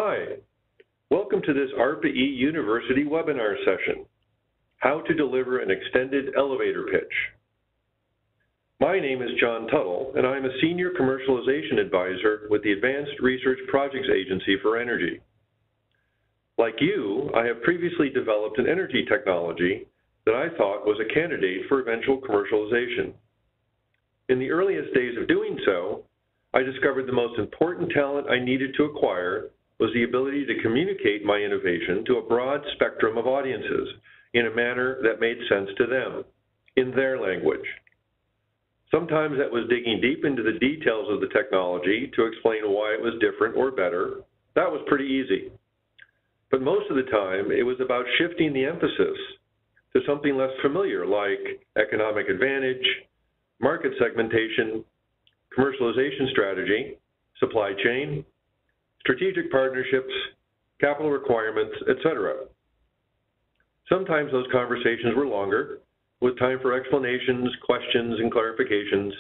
Hi, welcome to this ARPA-E University webinar session, How to Deliver an Extended Elevator Pitch. My name is John Tuttle, and I'm a Senior Commercialization Advisor with the Advanced Research Projects Agency for Energy. Like you, I have previously developed an energy technology that I thought was a candidate for eventual commercialization. In the earliest days of doing so, I discovered the most important talent I needed to acquire was the ability to communicate my innovation to a broad spectrum of audiences in a manner that made sense to them, in their language. Sometimes that was digging deep into the details of the technology to explain why it was different or better. That was pretty easy. But most of the time, it was about shifting the emphasis to something less familiar like economic advantage, market segmentation, commercialization strategy, supply chain, strategic partnerships, capital requirements, etc. Sometimes those conversations were longer, with time for explanations, questions, and clarifications.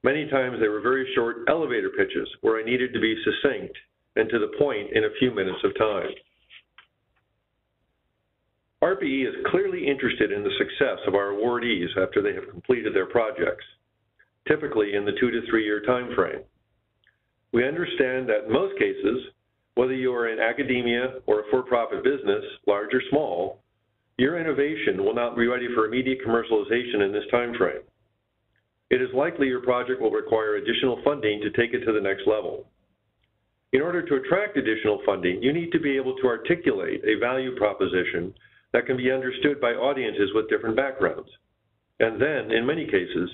Many times they were very short elevator pitches where I needed to be succinct and to the point in a few minutes of time. ARPA-E is clearly interested in the success of our awardees after they have completed their projects, typically in the 2 to 3 year time frame. We understand that in most cases, whether you are in academia or a for-profit business, large or small, your innovation will not be ready for immediate commercialization in this time frame. It is likely your project will require additional funding to take it to the next level. In order to attract additional funding, you need to be able to articulate a value proposition that can be understood by audiences with different backgrounds, and then, in many cases,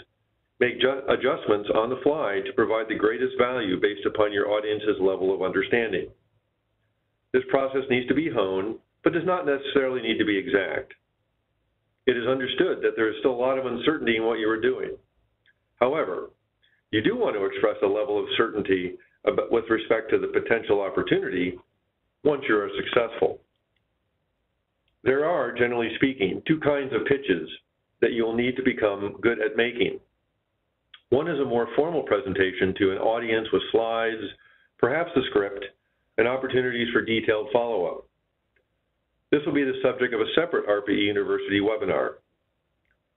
make adjustments on the fly to provide the greatest value based upon your audience's level of understanding. This process needs to be honed, but does not necessarily need to be exact. It is understood that there is still a lot of uncertainty in what you are doing. However, you do want to express a level of certainty with respect to the potential opportunity once you are successful. There are, generally speaking, two kinds of pitches that you will need to become good at making. One is a more formal presentation to an audience with slides, perhaps a script, and opportunities for detailed follow-up. This will be the subject of a separate ARPA-E University webinar.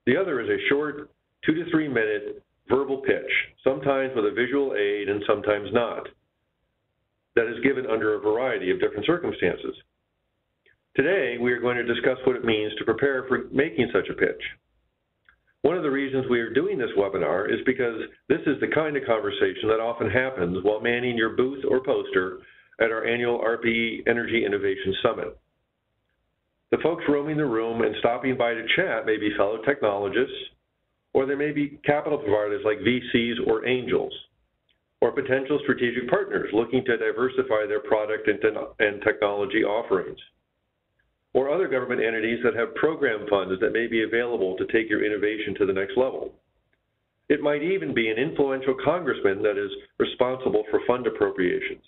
The other is a short 2 to 3 minute verbal pitch, sometimes with a visual aid and sometimes not, that is given under a variety of different circumstances. Today, we are going to discuss what it means to prepare for making such a pitch. One of the reasons we are doing this webinar is because this is the kind of conversation that often happens while manning your booth or poster at our annual ARPA-E Energy Innovation Summit. The folks roaming the room and stopping by to chat may be fellow technologists, or there may be capital providers like VCs or angels, or potential strategic partners looking to diversify their product and technology offerings, or other government entities that have program funds that may be available to take your innovation to the next level. It might even be an influential congressman that is responsible for fund appropriations.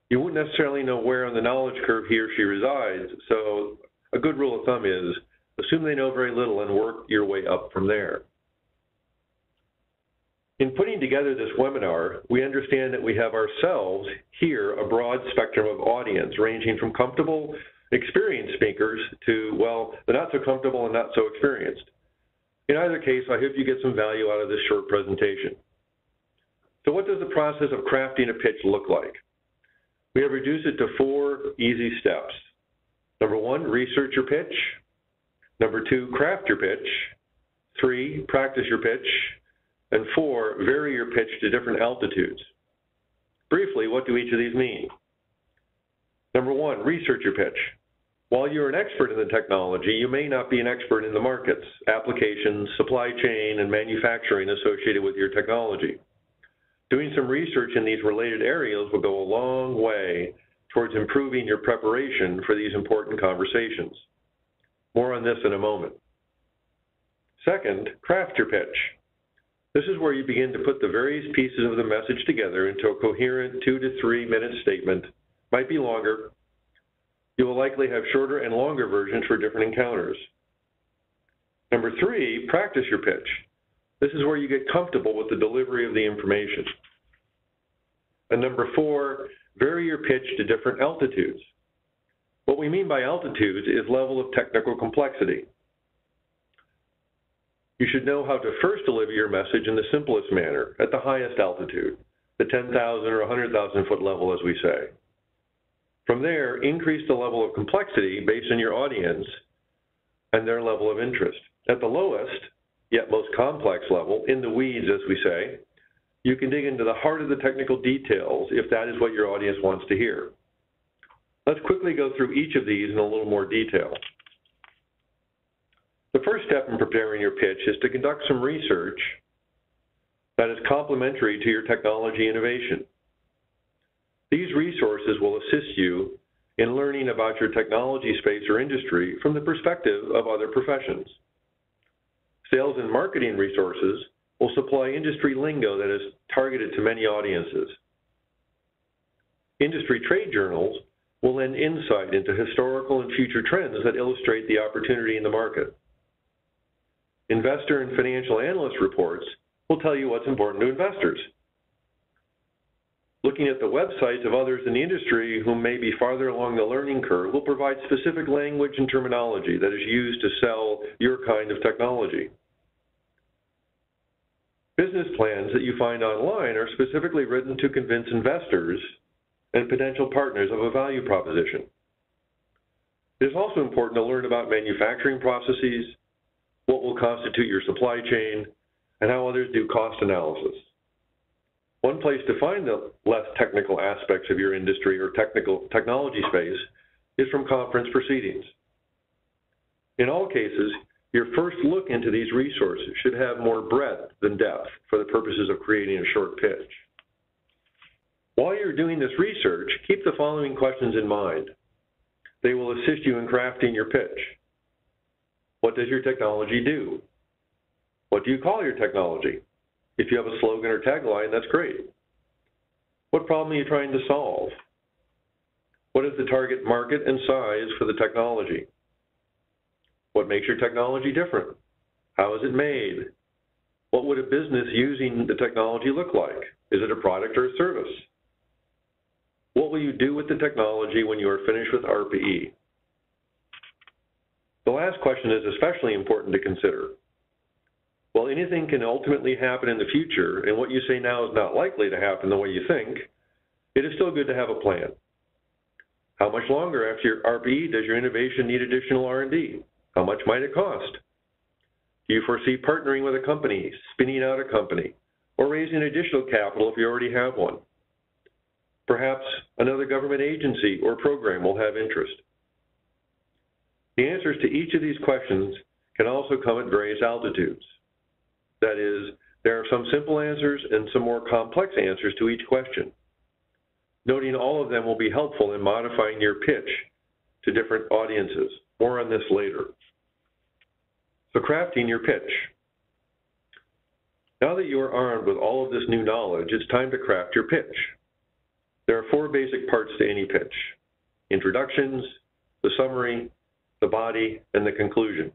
You won't necessarily know where on the knowledge curve he or she resides, so a good rule of thumb is assume they know very little and work your way up from there. In putting together this webinar, we understand that we have ourselves here a broad spectrum of audience ranging from comfortable, experienced speakers to, well, the not so comfortable and not so experienced. In either case, I hope you get some value out of this short presentation. So what does the process of crafting a pitch look like? We have reduced it to 4 easy steps. Number 1, research your pitch. Number 2, craft your pitch. 3, practice your pitch. And 4, vary your pitch to different altitudes. Briefly, what do each of these mean? Number 1, research your pitch. While you're an expert in the technology, you may not be an expert in the markets, applications, supply chain, and manufacturing associated with your technology. Doing some research in these related areas will go a long way towards improving your preparation for these important conversations. More on this in a moment. Second, craft your pitch. This is where you begin to put the various pieces of the message together into a coherent 2 to 3 minute statement. Might be longer. You will likely have shorter and longer versions for different encounters. Number 3, practice your pitch. This is where you get comfortable with the delivery of the information. And number 4, Vary your pitch to different altitudes. What we mean by altitudes is level of technical complexity. You should know how to first deliver your message in the simplest manner, at the highest altitude, the 10,000 or 100,000 foot level, as we say. From there, increase the level of complexity based on your audience and their level of interest. At the lowest, yet most complex level, in the weeds, as we say, you can dig into the heart of the technical details if that is what your audience wants to hear. Let's quickly go through each of these in a little more detail. The first step in preparing your pitch is to conduct some research that is complementary to your technology innovation. These resources will assist you in learning about your technology space or industry from the perspective of other professions. Sales and marketing resources will supply industry lingo that is targeted to many audiences. Industry trade journals will lend insight into historical and future trends that illustrate the opportunity in the market. Investor and financial analyst reports will tell you what's important to investors. Looking at the websites of others in the industry who may be farther along the learning curve will provide specific language and terminology that is used to sell your kind of technology. Business plans that you find online are specifically written to convince investors and potential partners of a value proposition. It is also important to learn about manufacturing processes, what will constitute your supply chain, and how others do cost analysis. One place to find the less technical aspects of your industry or technology space is from conference proceedings. In all cases, your first look into these resources should have more breadth than depth for the purposes of creating a short pitch. While you're doing this research, keep the following questions in mind. They will assist you in crafting your pitch. What does your technology do? What do you call your technology? If you have a slogan or tagline, that's great. What problem are you trying to solve? What is the target market and size for the technology? What makes your technology different? How is it made? What would a business using the technology look like? Is it a product or a service? What will you do with the technology when you are finished with ARPA-E? The last question is especially important to consider. While anything can ultimately happen in the future, and what you say now is not likely to happen the way you think, it is still good to have a plan. How much longer after your ARPA-E does your innovation need additional R&D? How much might it cost? Do you foresee partnering with a company, spinning out a company, or raising additional capital if you already have one? Perhaps another government agency or program will have interest. The answers to each of these questions can also come at various altitudes. That is, there are some simple answers and some more complex answers to each question. Noting all of them will be helpful in modifying your pitch to different audiences. More on this later. So crafting your pitch. Now that you are armed with all of this new knowledge, it's time to craft your pitch. There are 4 basic parts to any pitch: introductions, the summary, the body, and the conclusion.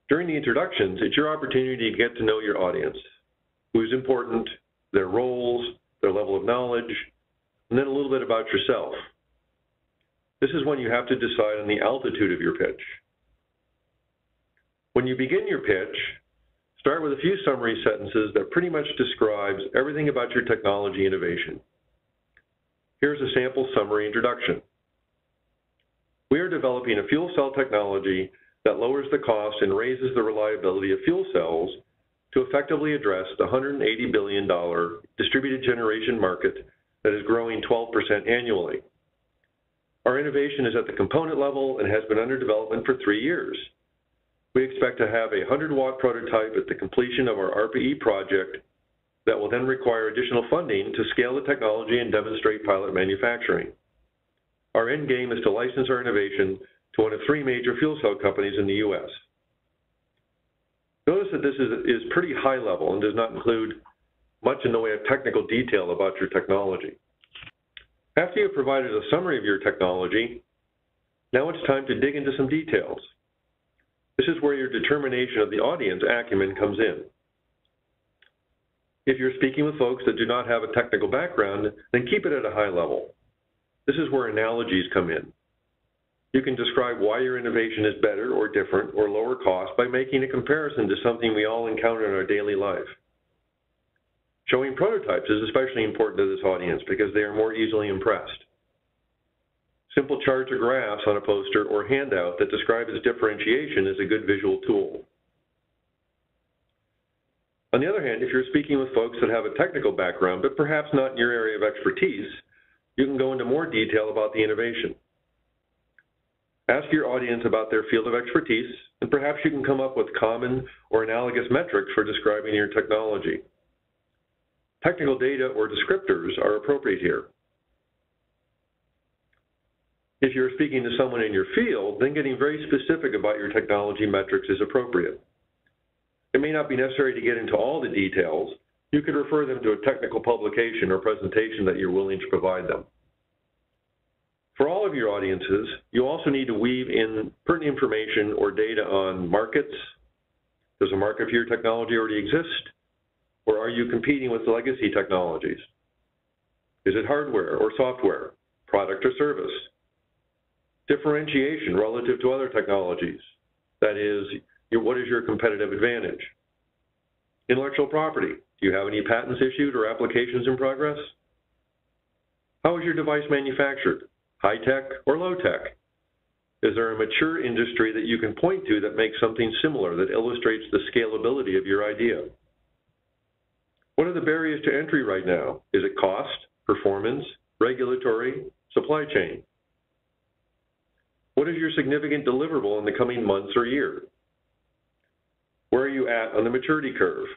During the introductions, it's your opportunity to get to know your audience, who's important, their roles, their level of knowledge, and then a little bit about yourself. This is when you have to decide on the altitude of your pitch. When you begin your pitch, start with a few summary sentences that pretty much describes everything about your technology innovation. Here's a sample summary introduction. We are developing a fuel cell technology that lowers the cost and raises the reliability of fuel cells to effectively address the $180 billion distributed generation market that is growing 12% annually. Our innovation is at the component level and has been under development for 3 years. We expect to have a 100-watt prototype at the completion of our ARPA-E project that will then require additional funding to scale the technology and demonstrate pilot manufacturing. Our end game is to license our innovation to one of 3 major fuel cell companies in the U.S. Notice that this is pretty high level and does not include much in the way of technical detail about your technology. After you've provided a summary of your technology, now it's time to dig into some details. This is where your determination of the audience acumen comes in. If you're speaking with folks that do not have a technical background, then keep it at a high level. This is where analogies come in. You can describe why your innovation is better or different or lower cost by making a comparison to something we all encounter in our daily life. Showing prototypes is especially important to this audience because they are more easily impressed. Simple charts or graphs on a poster or handout that describe its differentiation is a good visual tool. On the other hand, if you're speaking with folks that have a technical background, but perhaps not in your area of expertise, you can go into more detail about the innovation. Ask your audience about their field of expertise, and perhaps you can come up with common or analogous metrics for describing your technology. Technical data or descriptors are appropriate here. If you're speaking to someone in your field, then getting very specific about your technology metrics is appropriate. It may not be necessary to get into all the details. You could refer them to a technical publication or presentation that you're willing to provide them. For all of your audiences, you also need to weave in pertinent information or data on markets. Does a market for your technology already exist? Or are you competing with legacy technologies? Is it hardware or software, product or service? Differentiation relative to other technologies. That is, what is your competitive advantage? Intellectual property. Do you have any patents issued or applications in progress? How is your device manufactured? High-tech or low-tech? Is there a mature industry that you can point to that makes something similar that illustrates the scalability of your idea? What are the barriers to entry right now? Is it cost, performance, regulatory, supply chain? What is your significant deliverable in the coming months or year? Where are you at on the maturity curve?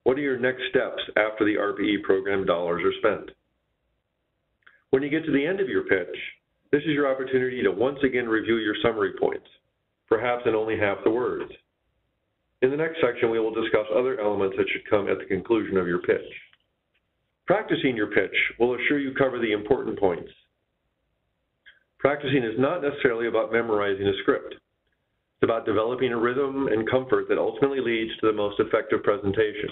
What are your next steps after the ARPA-E program dollars are spent? When you get to the end of your pitch, this is your opportunity to once again review your summary points, perhaps in only half the words. In the next section, we will discuss other elements that should come at the conclusion of your pitch. Practicing your pitch will assure you cover the important points. Practicing is not necessarily about memorizing a script. It's about developing a rhythm and comfort that ultimately leads to the most effective presentation.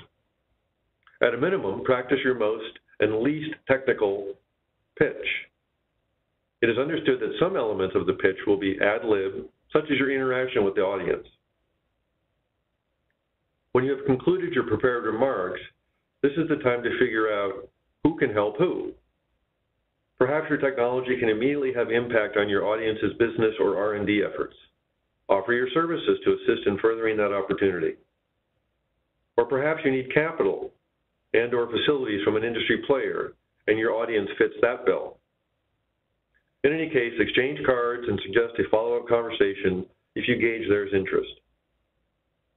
At a minimum, practice your most and least technical pitch. It is understood that some elements of the pitch will be ad lib, such as your interaction with the audience. When you have concluded your prepared remarks, this is the time to figure out who can help who. Perhaps your technology can immediately have impact on your audience's business or R&D efforts. Offer your services to assist in furthering that opportunity. Or perhaps you need capital and/or facilities from an industry player, and your audience fits that bill. In any case, exchange cards and suggest a follow-up conversation if you gauge there's interest.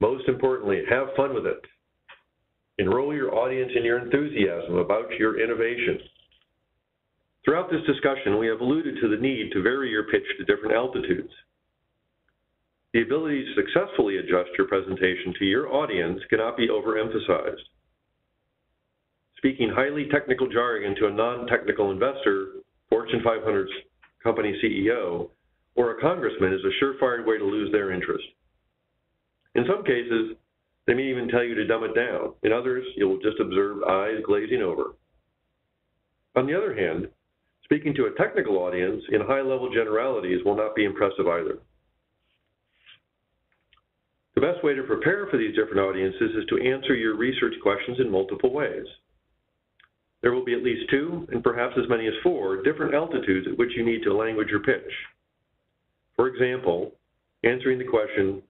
Most importantly, have fun with it. Enroll your audience in your enthusiasm about your innovation. Throughout this discussion, we have alluded to the need to vary your pitch to different altitudes. The ability to successfully adjust your presentation to your audience cannot be overemphasized. Speaking highly technical jargon to a non-technical investor, Fortune 500 company CEO, or a congressman is a surefire way to lose their interest. In some cases, they may even tell you to dumb it down. In others, you will just observe eyes glazing over. On the other hand, speaking to a technical audience in high-level generalities will not be impressive either. The best way to prepare for these different audiences is to answer your research questions in multiple ways. There will be at least 2, and perhaps as many as 4, different altitudes at which you need to language your pitch. For example, answering the question,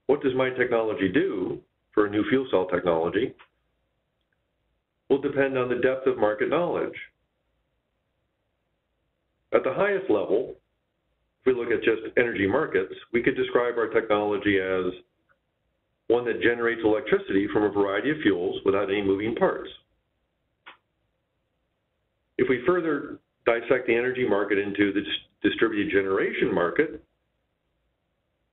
what does my technology do for a new fuel cell technology, will depend on the depth of market knowledge. At the highest level, if we look at just energy markets, we could describe our technology as one that generates electricity from a variety of fuels without any moving parts. If we further dissect the energy market into the distributed generation market,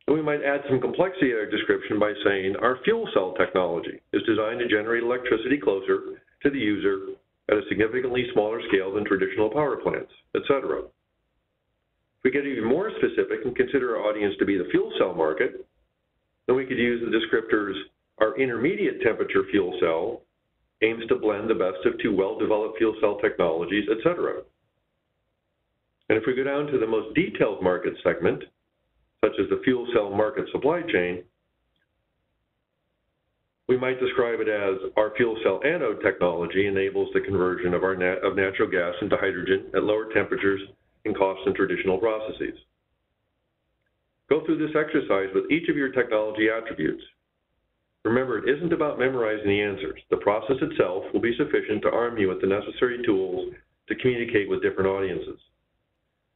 we might add some complexity to our description by saying our fuel cell technology is designed to generate electricity closer to the user at a significantly smaller scale than traditional power plants, etc. If we get even more specific and consider our audience to be the fuel cell market, then we could use the descriptors our intermediate temperature fuel cell aims to blend the best of two well-developed fuel cell technologies, etc. And if we go down to the most detailed market segment, such as the fuel cell market supply chain, we might describe it as our fuel cell anode technology enables the conversion of natural gas into hydrogen at lower temperatures and costs than traditional processes. Go through this exercise with each of your technology attributes. Remember, it isn't about memorizing the answers. The process itself will be sufficient to arm you with the necessary tools to communicate with different audiences.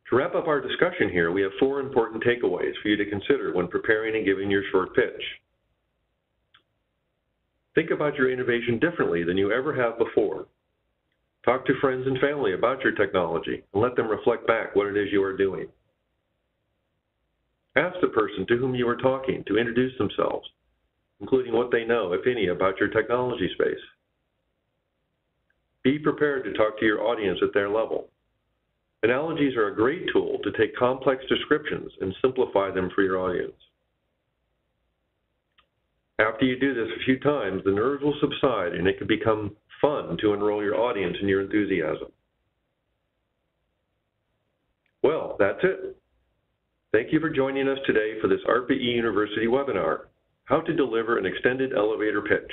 To wrap up our discussion here, we have 4 important takeaways for you to consider when preparing and giving your short pitch. Think about your innovation differently than you ever have before. Talk to friends and family about your technology and let them reflect back what it is you are doing. Ask the person to whom you are talking to introduce themselves, including what they know, if any, about your technology space. Be prepared to talk to your audience at their level. Analogies are a great tool to take complex descriptions and simplify them for your audience. After you do this a few times, the nerves will subside and it can become fun to enroll your audience in your enthusiasm. Well, that's it. Thank you for joining us today for this ARPA-E University webinar, How to Deliver an Extended Elevator Pitch.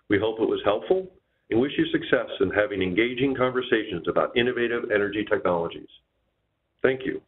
We hope it was helpful and wish you success in having engaging conversations about innovative energy technologies. Thank you.